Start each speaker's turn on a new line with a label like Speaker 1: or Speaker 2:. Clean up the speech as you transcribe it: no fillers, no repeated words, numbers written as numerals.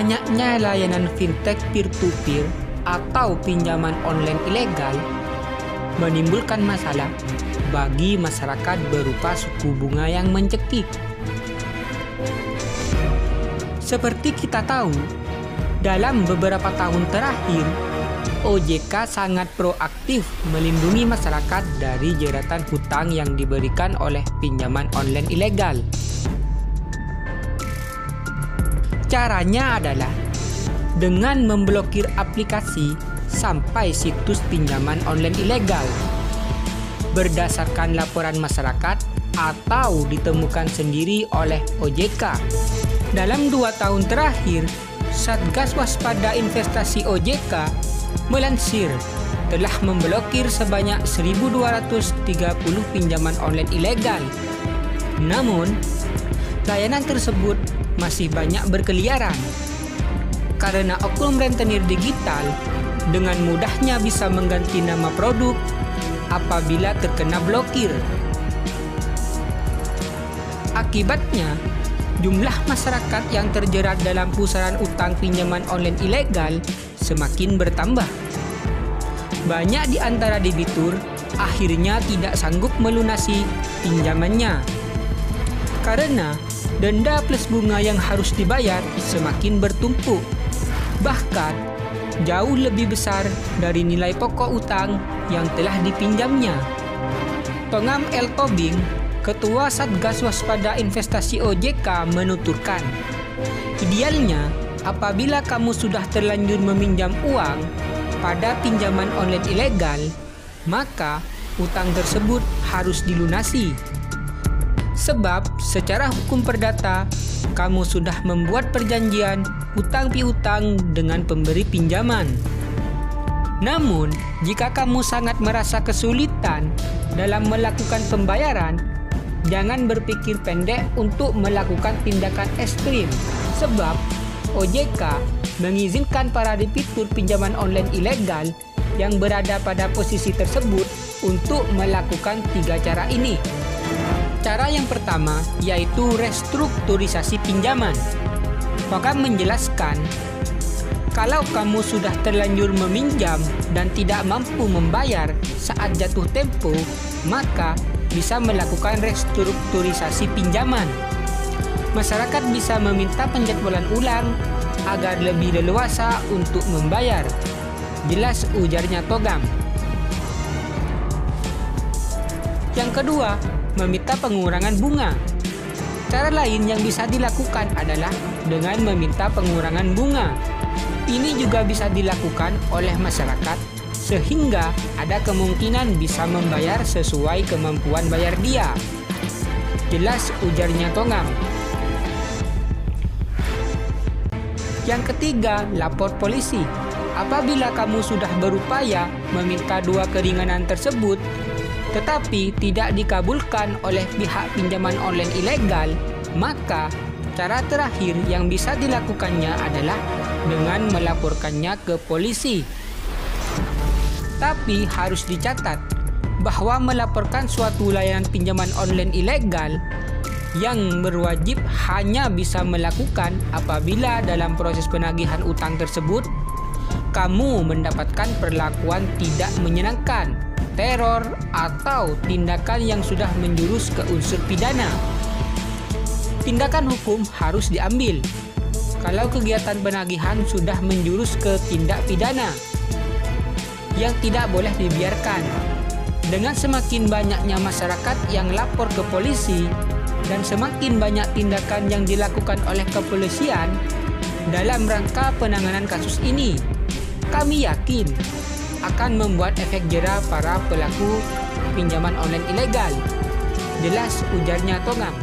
Speaker 1: Banyaknya layanan fintech peer-to-peer atau pinjaman online ilegal menimbulkan masalah bagi masyarakat berupa suku bunga yang mencekik. Seperti kita tahu, dalam beberapa tahun terakhir, OJK sangat proaktif melindungi masyarakat dari jeratan hutang yang diberikan oleh pinjaman online ilegal. Caranya adalah dengan memblokir aplikasi sampai situs pinjaman online ilegal berdasarkan laporan masyarakat atau ditemukan sendiri oleh OJK. Dalam 2 tahun terakhir, Satgas Waspada Investasi OJK melansir telah memblokir sebanyak 1.230 pinjaman online ilegal. Namun, layanan tersebut masih banyak berkeliaran karena oknum rentenir digital dengan mudahnya bisa mengganti nama produk apabila terkena blokir. Akibatnya, jumlah masyarakat yang terjerat dalam pusaran utang pinjaman online ilegal semakin bertambah. Banyak di antara debitur akhirnya tidak sanggup melunasi pinjamannya karena denda plus bunga yang harus dibayar semakin bertumpuk, bahkan jauh lebih besar dari nilai pokok utang yang telah dipinjamnya. Tongam L. Tobing, Ketua Satgas Waspada Investasi OJK menuturkan, idealnya apabila kamu sudah terlanjur meminjam uang pada pinjaman online ilegal, maka utang tersebut harus dilunasi. Sebab secara hukum perdata, kamu sudah membuat perjanjian hutang piutang dengan pemberi pinjaman. Namun, jika kamu sangat merasa kesulitan dalam melakukan pembayaran, jangan berpikir pendek untuk melakukan tindakan ekstrim. Sebab OJK mengizinkan para debitur pinjaman online ilegal yang berada pada posisi tersebut untuk melakukan 3 cara ini. Cara yang pertama yaitu restrukturisasi pinjaman. Togam menjelaskan, kalau kamu sudah terlanjur meminjam dan tidak mampu membayar saat jatuh tempo, maka bisa melakukan restrukturisasi pinjaman. Masyarakat bisa meminta penjadwalan ulang agar lebih leluasa untuk membayar. Jelas, ujarnya Togam. Yang kedua, meminta pengurangan bunga. Cara lain yang bisa dilakukan adalah dengan meminta pengurangan bunga. Ini juga bisa dilakukan oleh masyarakat sehingga ada kemungkinan bisa membayar sesuai kemampuan bayar dia. Jelas, ujarnya Togam. Yang ketiga, lapor polisi. Apabila kamu sudah berupaya meminta 2 keringanan tersebut, tetapi tidak dikabulkan oleh pihak pinjaman online ilegal, maka cara terakhir yang bisa dilakukannya adalah dengan melaporkannya ke polisi. Tapi harus dicatat bahwa melaporkan suatu layanan pinjaman online ilegal yang berwajib hanya bisa melakukan apabila dalam proses penagihan utang tersebut kamu mendapatkan perlakuan tidak menyenangkan, teror, atau tindakan yang sudah menjurus ke unsur pidana. Tindakan hukum harus diambil kalau kegiatan penagihan sudah menjurus ke tindak pidana yang tidak boleh dibiarkan. Dengan semakin banyaknya masyarakat yang lapor ke polisi dan semakin banyak tindakan yang dilakukan oleh kepolisian dalam rangka penanganan kasus ini, kami yakin akan membuat efek jera para pelaku pinjaman online ilegal. Jelas, ujarnya Togam.